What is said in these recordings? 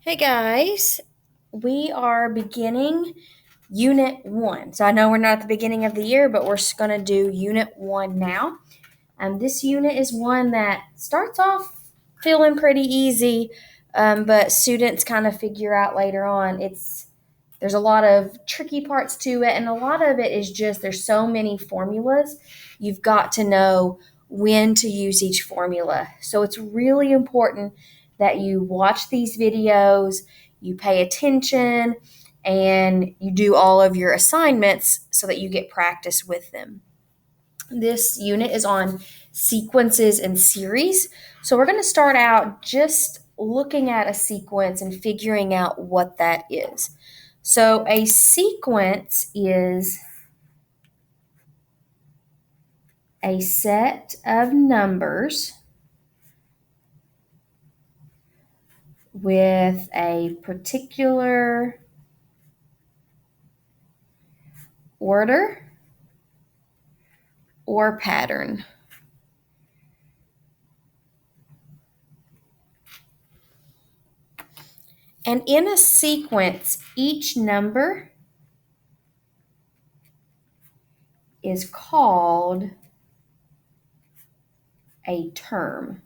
Hey guys, we are beginning Unit 1. So I know we're not at the beginning of the year, but we're going to do Unit 1 now. This unit is one that starts off feeling pretty easy, but students kind of figure out later on there's a lot of tricky parts to it, and a lot of it is just there's so many formulas. You've got to know when to use each formula. So it's really important that you watch these videos, you pay attention, and you do all of your assignments so that you get practice with them. This unit is on sequences and series. So we're going to start out just looking at a sequence and figuring out what that is. So a sequence is a set of numbers with a particular order or pattern. And in a sequence, each number is called a term.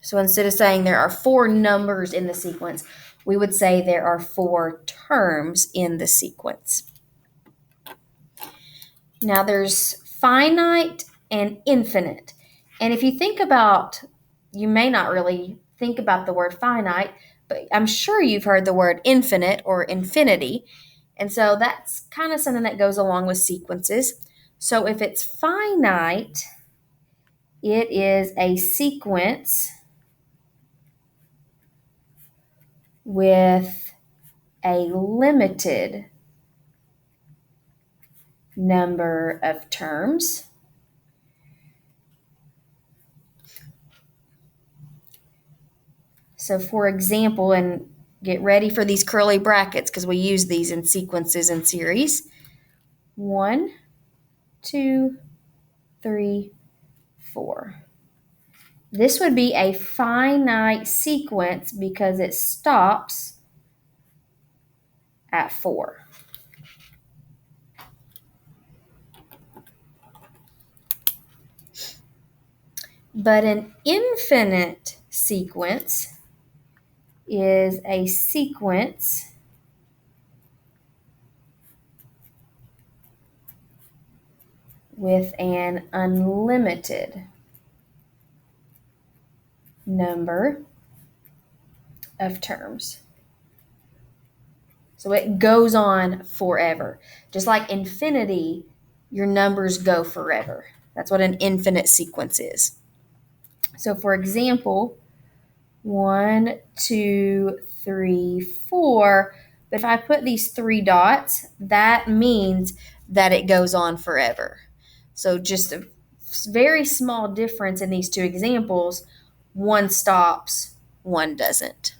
So instead of saying there are four numbers in the sequence, we would say there are four terms in the sequence. Now there's finite and infinite. And if you think about, you may not really think about the word finite, but I'm sure you've heard the word infinite or infinity. And so that's kind of something that goes along with sequences. So if it's finite, it is a sequence with a limited number of terms. So for example, and get ready for these curly brackets because we use these in sequences and series. 1, 2, 3, 4. This would be a finite sequence because it stops at 4. But an infinite sequence is a sequence with an unlimited number of terms. So it goes on forever. Just like infinity, your numbers go forever. That's what an infinite sequence is. So for example, 1, 2, 3, 4. But if I put these 3 dots, that means that it goes on forever. So just a very small difference in these two examples. One stops, one doesn't.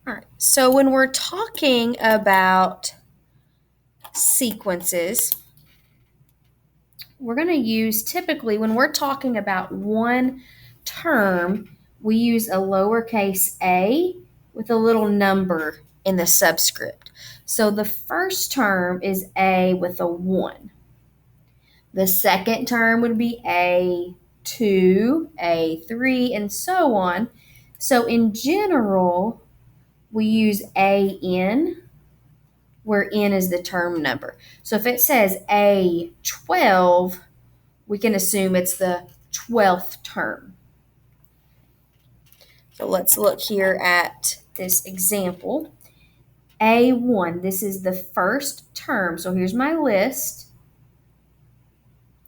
All right. So when we're talking about sequences, we're going to use typically when we're talking about one term, we use a lowercase a with a little number in the subscript. So the first term is a with a 1. The second term would be A2, A3, and so on. So in general, we use AN, where N is the term number. So if it says A12, we can assume it's the 12th term. So let's look here at this example. A1, this is the first term. So here's my list.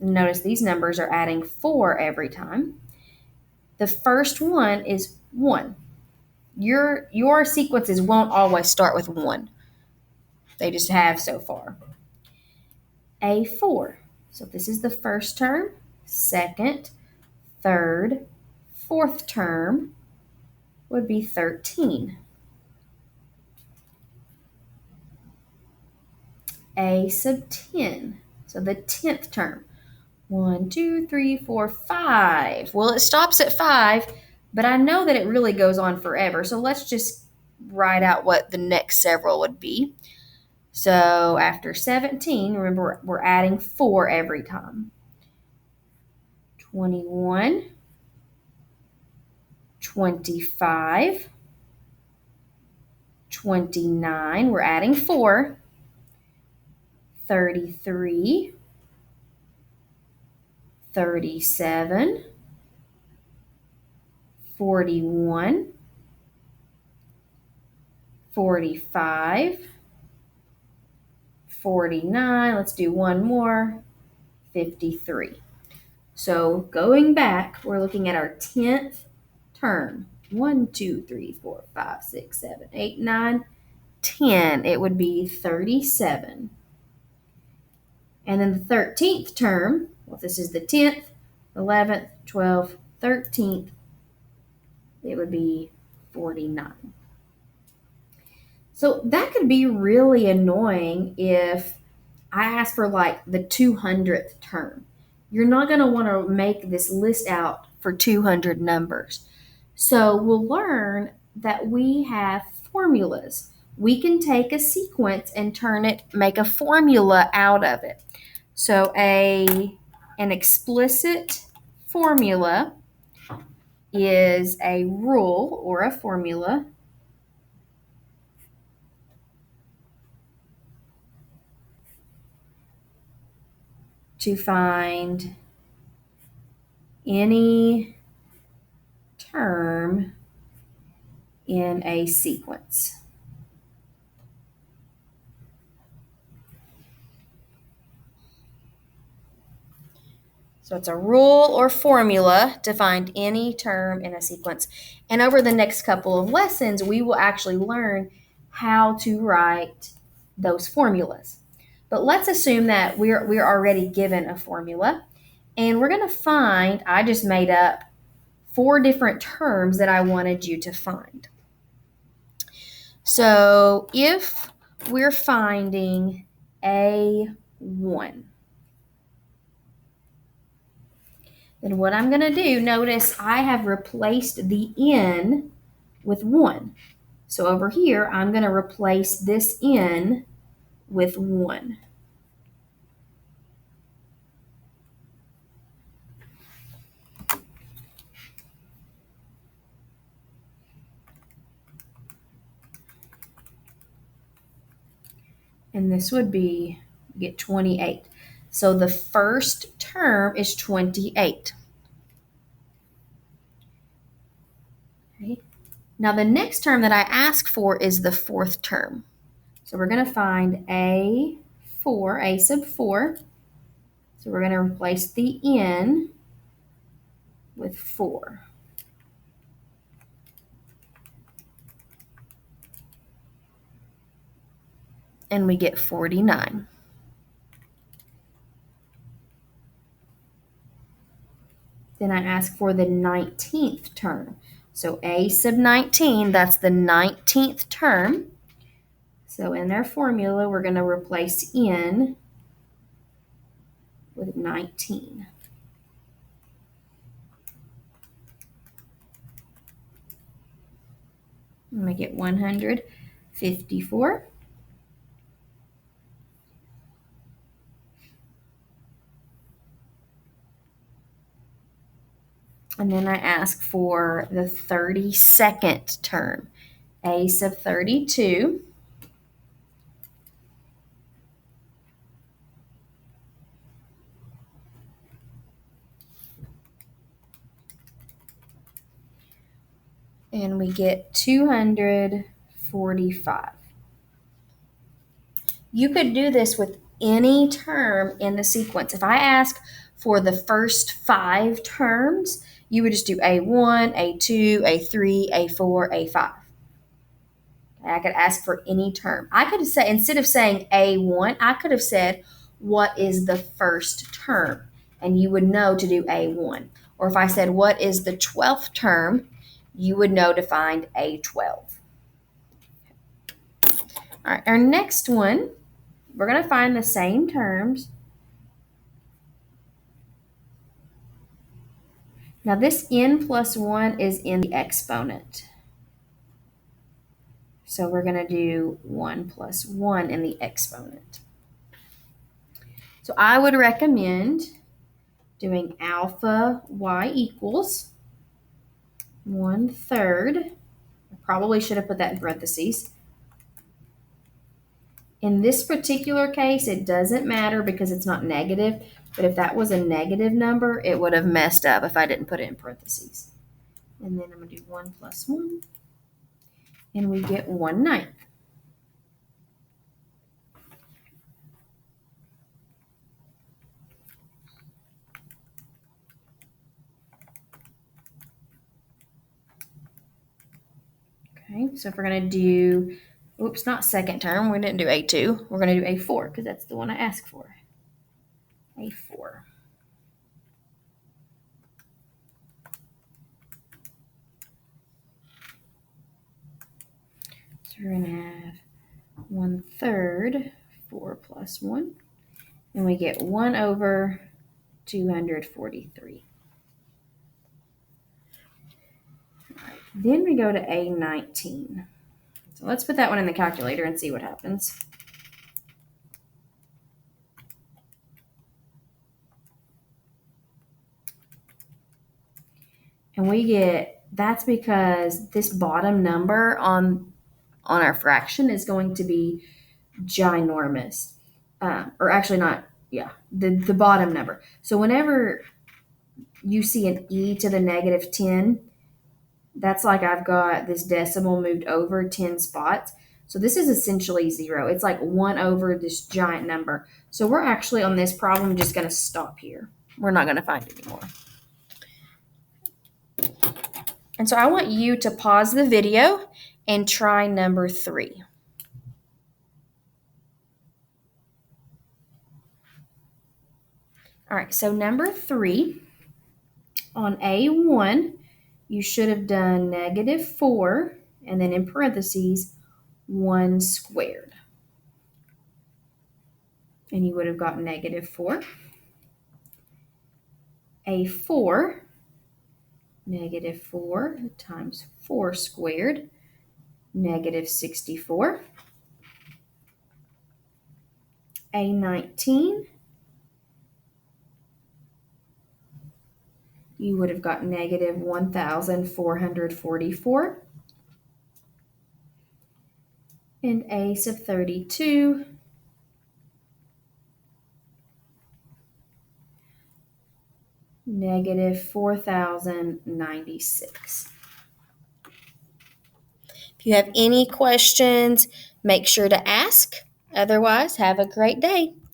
Notice these numbers are adding 4 every time. The first one is 1. Your sequences won't always start with 1. They just have so far. A4. So this is the first term, second, third, fourth term would be 13. A sub 10. So the 10th term. 1, 2, 3, 4, 5. Well, it stops at 5, but I know that it really goes on forever. So let's just write out what the next several would be. So after 17, remember we're adding 4 every time. 21, 25, 29, we're adding 4. 33, 37, 41, 45, 49, let's do one more, 53. So going back, we're looking at our 10th term. 1, 2, 3, 4, 5, 6, 7, 8, 9, 10. It would be 37. And then the 13th term, well, this is the 10th, 11th, 12th, 13th, it would be 49. So that could be really annoying if I ask for like the 200th term. You're not going to want to make this list out for 200 numbers. So we'll learn that we have formulas. We can take a sequence and make a formula out of it. So an explicit formula is a rule or a formula to find any term in a sequence. So it's a rule or formula to find any term in a sequence. And over the next couple of lessons, we will actually learn how to write those formulas. But let's assume that we're already given a formula, and we're going to find, I just made up 4 different terms that I wanted you to find. So if we're finding A1, then what I'm going to do, notice I have replaced the N with 1. So over here, I'm going to replace this N with 1. And this would be, get 28. So the first term is 28. Okay. Now the next term that I ask for is the 4th term. So we're going to find A4, A sub 4. So we're going to replace the N with 4. And we get 49. Then I ask for the 19th term. So A sub 19, that's the 19th term. So in their formula, we're going to replace N with 19. And we get 154. And then I ask for the 32nd term, A sub 32. And we get 245. You could do this with any term in the sequence. If I ask for the first 5 terms, you would just do A1, A2, A3, A4, A5. I could ask for any term. I could say, instead of saying A1, I could have said, what is the first term? And you would know to do A1. Or if I said, what is the 12th term? You would know to find A12. All right, our next one, we're going to find the same terms, Now this n plus 1 is in the exponent. So we're going to do 1 plus 1 in the exponent. So I would recommend doing alpha y equals 1/3. I probably should have put that in parentheses. In this particular case, it doesn't matter because it's not negative, but if that was a negative number, it would have messed up if I didn't put it in parentheses. And then I'm going to do 1 plus 1, and we get 1/9. Okay, so if we're going to do, oops, not second term, we didn't do A2. We're going to do A4 because that's the one I asked for. A4. So we're going to have 1/3, 4 plus 1, and we get 1/243. All right, then we go to A19. So let's put that one in the calculator and see what happens. And we get, that's because this bottom number on our fraction is going to be ginormous. Or actually not, yeah, the bottom number. So whenever you see an e to the negative 10, that's like I've got this decimal moved over 10 spots. So this is essentially 0. It's like 1 over this giant number. So we're actually on this problem just going to stop here. We're not going to find any more. And so I want you to pause the video and try number 3. All right, so number 3, on A1, you should have done -4, and then in parentheses, 1 squared. And you would have got -4. A4, -4 times 4 squared, -64. A19, you would have got -1,444. And A sub 32, -4,096. If you have any questions, make sure to ask. Otherwise, have a great day.